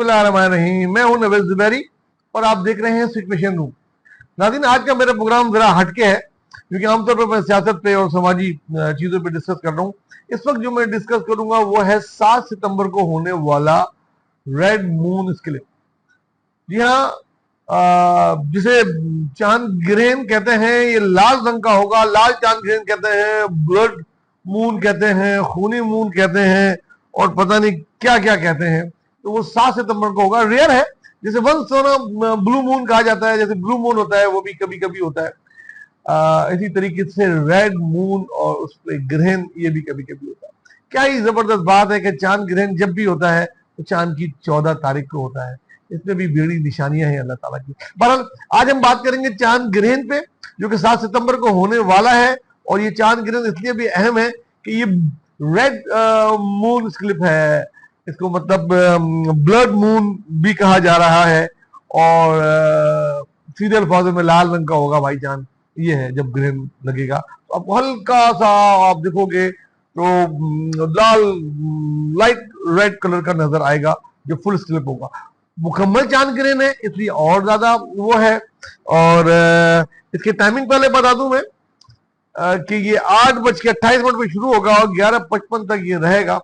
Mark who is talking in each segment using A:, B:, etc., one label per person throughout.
A: बिस्मिल्लाहिर्रहमानिर्रहीम। मैं हूं नवेद जुबैरी और आप देख रहे हैं सिचुएशन रूम। नाज़रीन, आज का मेरा प्रोग्राम जरा हटके है क्योंकि आमतौर पर मैं सियासत पे और समाजी चीजों पे डिस्कस कर रहा हूँ। इस वक्त जो मैं डिस्कस करूंगा वो है 7 सितंबर को होने वाला रेड मून स्किलिप। जी हाँ, जिसे चांद ग्रहण कहते हैं, ये लाल रंग का होगा। लाल चांद ग्रहण कहते हैं, ब्लड मून कहते हैं, खूनी मून कहते हैं और पता नहीं क्या क्या कहते हैं। तो वो 7 सितंबर को होगा। रेयर है, जैसे वंस ब्लू मून कहा जाता है, जैसे ब्लू मून होता है वो भी कभी कभी होता है। इसी तरीके से रेड मून और उस पर ग्रहण ये भी कभी कभी होता है। क्या ही जबरदस्त बात है कि चांद ग्रहण जब भी होता है तो चांद की 14 तारीख को होता है। इसमें भी बड़ी निशानियां हैं अल्लाह ताला की। बहरहाल आज हम बात करेंगे चांद ग्रहण पे, जो कि 7 सितंबर को होने वाला है। और ये चांद ग्रहण इसलिए भी अहम है कि ये रेड मून स्किलिप है। इसको मतलब ब्लड मून भी कहा जा रहा है और सीधे अल्फाजों में लाल रंग का होगा भाई चांद। ये है जब ग्रहण लगेगा तो अब हल्का सा आप देखोगे तो लाल लाइट रेड कलर का नजर आएगा जो फुल स्किलिप होगा। मुकम्मल चांद ग्रहण है इसलिए और ज्यादा वो है। और इसकी टाइमिंग पहले बता दूं मैं कि ये 8:28 पे शुरू होगा और 11:55 तक ये रहेगा।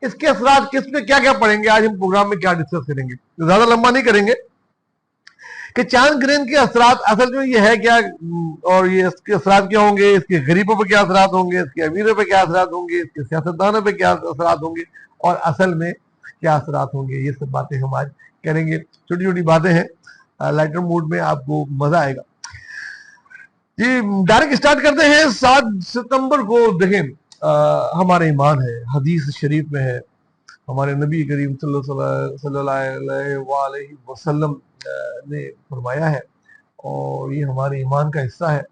A: इसके असरात किस पे क्या क्या पड़ेंगे आज हम प्रोग्राम में क्या डिस्कस करेंगे, ज्यादा लंबा नहीं करेंगे कि चांद ग्रहण के असरात असल में ये है क्या और ये इसके असरात क्या होंगे, इसके गरीबों पे क्या असरात होंगे, इसके अमीरों पे क्या असरात होंगे, इसके सियासतदानों पे क्या असरात होंगे और असल में क्या असरात होंगे। ये सब बातें हम आज करेंगे। छोटी छोटी बातें हैं, लाइटर मूड में आपको मजा आएगा। जी डायरेक्ट स्टार्ट करते हैं। 7 सितंबर को देखें, हमारे ईमान है, हदीस शरीफ में है, हमारे नबी करीम सल्लल्लाहु अलैहि वसल्लम ने फरमाया है और ये हमारे ईमान का हिस्सा है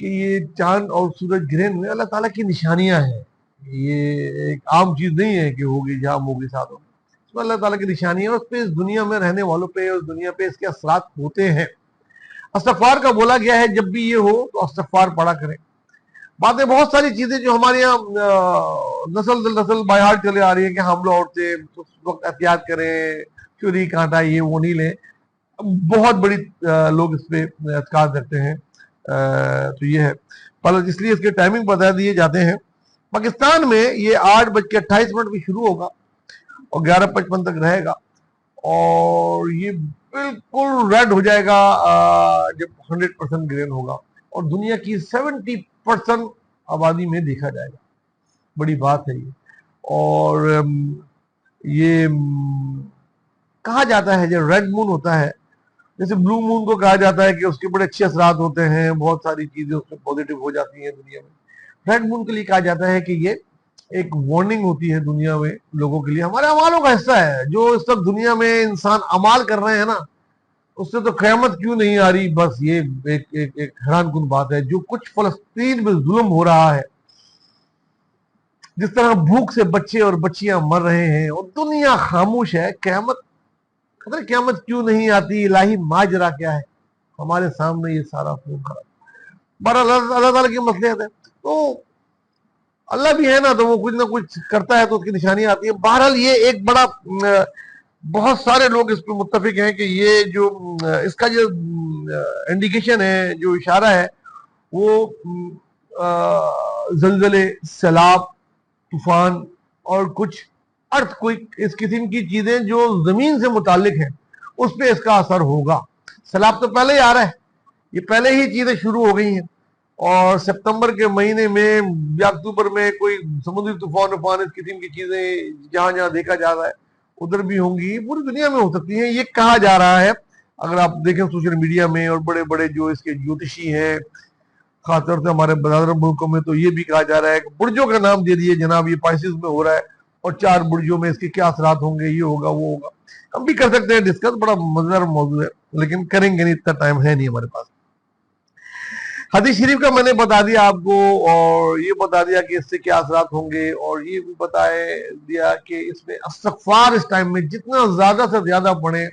A: कि ये चांद और सूरज ग्रहण में अल्लाह ताला की निशानियां हैं। ये एक आम चीज नहीं है कि होगी जहां होगी साथ होगी, इसमें अल्लाह ताला की निशानियां उस पे, इस दुनिया में रहने वालों पे, उस दुनिया पे इसके असरात होते हैं। इस्तग़फ़ार का बोला गया है, जब भी ये हो तो इस्तग़फ़ार पढ़ा करें। बातें बहुत सारी चीजें जो हमारे यहाँ नस्ल दर नस्ल बाय हार्ट चले आ रही है कि हमला औरतें उस वक्त एहतियात करें, चुरी कांटा ये वो नहीं लें। बहुत बड़ी लोग इस पे एतकाद रखते हैं। तो ये है, पर इसलिए इसके टाइमिंग बता दिए जाते हैं। पाकिस्तान में ये 8:28 पे शुरू होगा और 11:55 तक रहेगा और ये बिल्कुल रेड हो जाएगा जब 100% ग्रहण होगा और दुनिया की 70% आबादी में देखा जाएगा। बड़ी बात है ये। और ये कहा जाता है जब रेड मून होता है, जैसे ब्लू मून को कहा जाता है कि उसके बड़े अच्छे असरात होते हैं, बहुत सारी चीजें उसमें पॉजिटिव हो जाती हैं दुनिया में। रेड मून के लिए कहा जाता है कि ये एक वार्निंग होती है दुनिया में लोगों के लिए, हमारे अमालों का हिस्सा है। जो इस वक्त दुनिया में इंसान अमाल कर रहे हैं ना, उससे तो क़यामत क्यों नहीं आ रही। बस ये एक हैरानकुन बात है। जो कुछ फलस्तीन में जुल्म हो रहा है, जिस तरह भूख से बच्चे और बच्चियां मर रहे हैं और दुनिया खामोश है, क़यामत क्यों नहीं आती, इलाही माजरा क्या है हमारे सामने, ये सारा खून खराब। बहरहाल अल्लाह ताला की मसलियत है, तो अल्लाह भी है ना, तो वो कुछ ना कुछ करता है तो उसकी निशानियां आती है। बहरहाल ये एक बड़ा, बहुत सारे लोग इस पर मुत्तफिक हैं कि ये जो इसका जो इंडिकेशन है, जो इशारा है, वो जलजले, सैलाब, तूफान और कुछ अर्थक्वेक, इस किस्म की चीजें जो जमीन से मुतालिक हैं उस पर इसका असर होगा। सैलाब तो पहले ही आ रहा है, ये पहले ही चीजें शुरू हो गई हैं और सितंबर के महीने में या अक्टूबर में कोई समुद्री तूफान इस किस्म की चीजें जहां जहां देखा जा रहा है उधर भी होंगी, पूरी दुनिया में हो सकती हैं, ये कहा जा रहा है। अगर आप देखें सोशल मीडिया में और बड़े बड़े जो इसके ज्योतिषी हैं, खासतौर से हमारे बरादर मुल्कों में, तो ये भी कहा जा रहा है कि बुर्जों का नाम दे दिए जनाब, ये पाइसिस में हो रहा है और 4 बुर्जों में इसके क्या असरात होंगे, ये होगा वो होगा। हम भी कर सकते हैं डिस्कस, बड़ा मजेदार मौजूद है, लेकिन करेंगे नहीं, इतना टाइम है नहीं हमारे पास। हदीस शरीफ का मैंने बता दिया आपको और ये बता दिया कि इससे क्या असरात होंगे और ये भी बताए दिया कि इसमें इस्तग़फ़ार इस टाइम में जितना ज्यादा से ज्यादा पढ़े,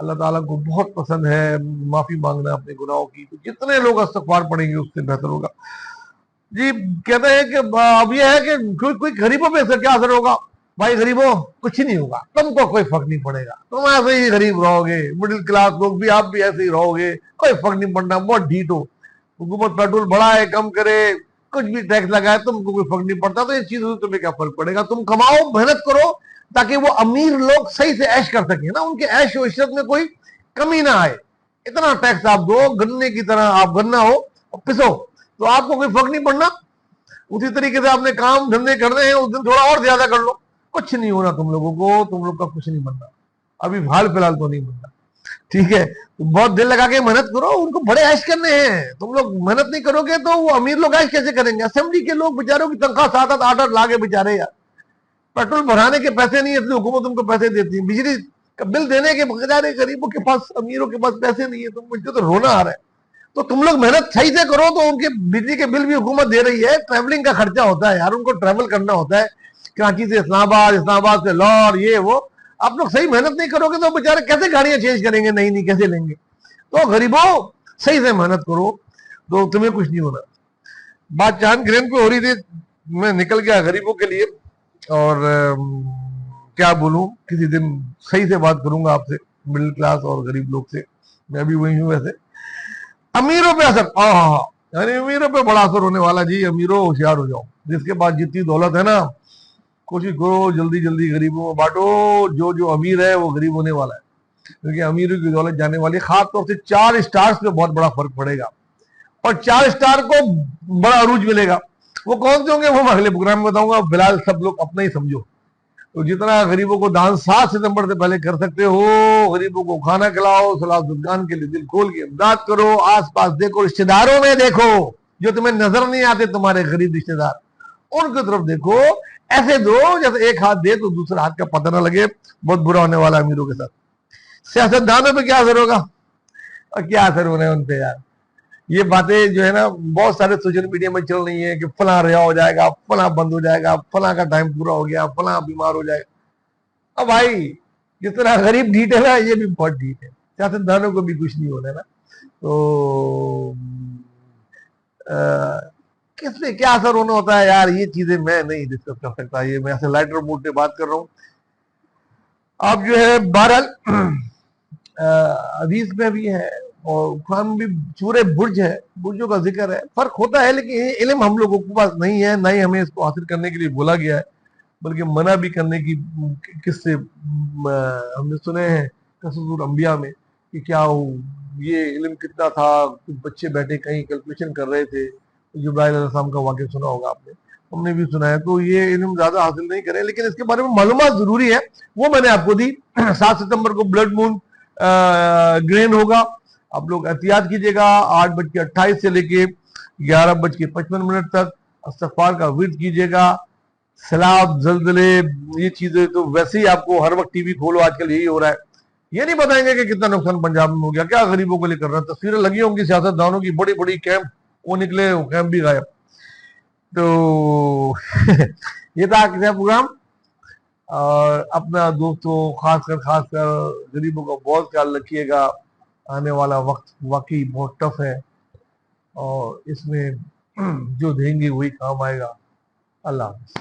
A: अल्लाह ताला को बहुत पसंद है माफी मांगना अपने गुनाहों की, तो जितने लोग इस्तग़फ़ार पढ़ेंगे उससे बेहतर होगा। जी कहते हैं कि अब यह है कि कोई गरीबों पे इसका क्या असर होगा। भाई गरीबों कुछ नहीं होगा, तुमको कोई फर्क नहीं पड़ेगा, तुम ऐसे ही गरीब रहोगे, मिडिल क्लास लोग भी आप भी ऐसे ही रहोगे, कोई फर्क नहीं पड़ना, बहुत ढीठ हो, हुकूमत पेट्रोल बढ़ाए कम करे, कुछ भी टैक्स लगाए, तुमको कोई फर्क नहीं पड़ता, तो ये चीजों से तुम्हें क्या फर्क पड़ेगा, तुम कमाओ मेहनत करो ताकि वो अमीर लोग सही से ऐश कर सके ना, उनके ऐश और इशरत में कोई कमी ना आए। इतना टैक्स आप दो, गन्ने की तरह आप गन्ना हो और पिसो, तो आपको कोई फर्क नहीं पड़ना। उसी तरीके से आपने काम धंधे करने हैं, उस दिन थोड़ा और ज्यादा कर लो, कुछ नहीं होना तुम लोगों को, तुम लोग का कुछ नहीं बनना, अभी हाल फिलहाल तो नहीं बनना, ठीक है। तो बहुत दिल लगा के मेहनत करो, उनको बड़े ऐश करने हैं, तुम लोग मेहनत नहीं करोगे तो वो अमीर लोग ऐश कैसे करेंगे? असेंबली के लोग बेचारों की तनख्वाह 7-8 8 लाख है बेचारे यार, पेट्रोल भराने के पैसे नहीं है, इसलिए हुकूमत उनको पैसे देती है, बिजली का बिल देने के बेचारे गरीबों के पास, अमीरों के पास पैसे नहीं है, तो मुझे तो रोना आ रहा है। तो तुम लोग मेहनत सही से करो तो उनके बिजली के बिल भी हुकूमत दे रही है, ट्रैवलिंग का खर्चा होता है यार, उनको ट्रैवल करना होता है कराची से इस्लामाबाद, इस्लामाबाद से लाहौर, ये वो, आप लोग सही मेहनत नहीं करोगे तो बेचारे कैसे गाड़ियां चेंज करेंगे, नहीं नहीं कैसे लेंगे? तो गरीबों सही से मेहनत करो तो तुम्हें कुछ नहीं होना। बात चांद ग्रेन पे हो रही थी, मैं निकल गया गरीबों के लिए, और क्या बोलूं, किसी दिन सही से बात करूंगा आपसे, मिडिल क्लास और गरीब लोग से, मैं भी वही हूं वैसे। अमीरों पे असर, यानी अमीरों पे बड़ा असर होने वाला जी, अमीरों होशियार हो जाओ, जिसके पास जितनी दौलत है ना, कोशिश करो जल्दी जल्दी गरीबों में बांटो, जो अमीर है वो गरीब होने वाला है, क्योंकि अमीरों की दौलत जाने वाली है, खास तौर से 4 स्टार्स पे बहुत बड़ा फर्क पड़ेगा, और 4 स्टार को बड़ा अरूज मिलेगा। वो कौन से होंगे वो मैं अगले प्रोग्राम में बताऊंगा, फिलहाल सब लोग अपना ही समझो। तो जितना गरीबों को दान 7 सितंबर से पहले कर सकते हो, गरीबों को खाना खिलाओ, सलाहुद्दीन के लिए दिल खोल के इमदाद करो, आसपास देखो, रिश्तेदारों में देखो, जो तुम्हें नजर नहीं आते तुम्हारे गरीब रिश्तेदार, उनकी तरफ देखो, ऐसे दो जैसे एक हाथ दे तो दूसरा हाथ का पता ना लगे, बहुत बुरा होने वाला है अमीरों के साथ। सियासतदानों पे क्या असर होगा, और क्या असर होना है उन पे यार, ये बातें जो है ना बहुत सारे सोशल मीडिया में चल रही है कि फला रिहा हो जाएगा, फला बंद हो जाएगा, फला का टाइम पूरा हो गया, फला बीमार हो जाएगा। अब भाई जितना गरीब ढीठ है ना, ये भी बहुत ढीठ है, सियासतदानों को भी कुछ नहीं होना है ना, तो किस पे क्या असर होना होता है यार, ये चीजें मैं नहीं डिस्कस कर सकता, ये मैं ऐसे लाइटर मूड पे बात कर रहा हूँ। अब जो है बहरहाल हदीस में भी है और कुरान में भी पूरे बुर्ज है, बुर्जों का जिक्र है, फर्क होता है, लेकिन इल्म हम लोगों के पास नहीं है, ना ही हमें इसको हासिल करने के लिए बोला गया है, बल्कि मना भी करने की किससे हमने सुने हैं कससूर अंबिया में कि क्या ये इल्म कितना था, कुछ बच्चे बैठे कहीं कैलकुलेशन कर रहे थे, जिब्राइल अलैहिस्सलाम का वाक़या सुना होगा आपने, हमने भी सुना है, तो ये इल्म ज्यादा हासिल नहीं करें, लेकिन इसके बारे में मालूमात जरूरी है, वो मैंने आपको दी। 7 सितंबर को ब्लड मून ग्रेन होगा, आप लोग एहतियात कीजिएगा, 8:28 से लेके 11:55 तक इस्तिग़फ़ार का विर्द कीजिएगा। सैलाब, जल्जले, ये चीजें तो वैसे ही आपको हर वक्त टीवी खोलो आजकल यही हो रहा है, ये नहीं बताएंगे कि कितना नुकसान पंजाब में हो गया, क्या गरीबों को लिए कर रहा है, तस्वीरें लगी होंगी सियासतदानों की, बड़ी बड़ी कैंप, वो निकले, वो कैंप भी गायब। तो ये था किसी प्रोग्राम, और अपना दोस्तों खासकर गरीबों का बहुत ख्याल रखिएगा, आने वाला वक्त वाकई बहुत टफ है, और इसमें जो देंगे वही काम आएगा। अल्लाह हाफ़िज़।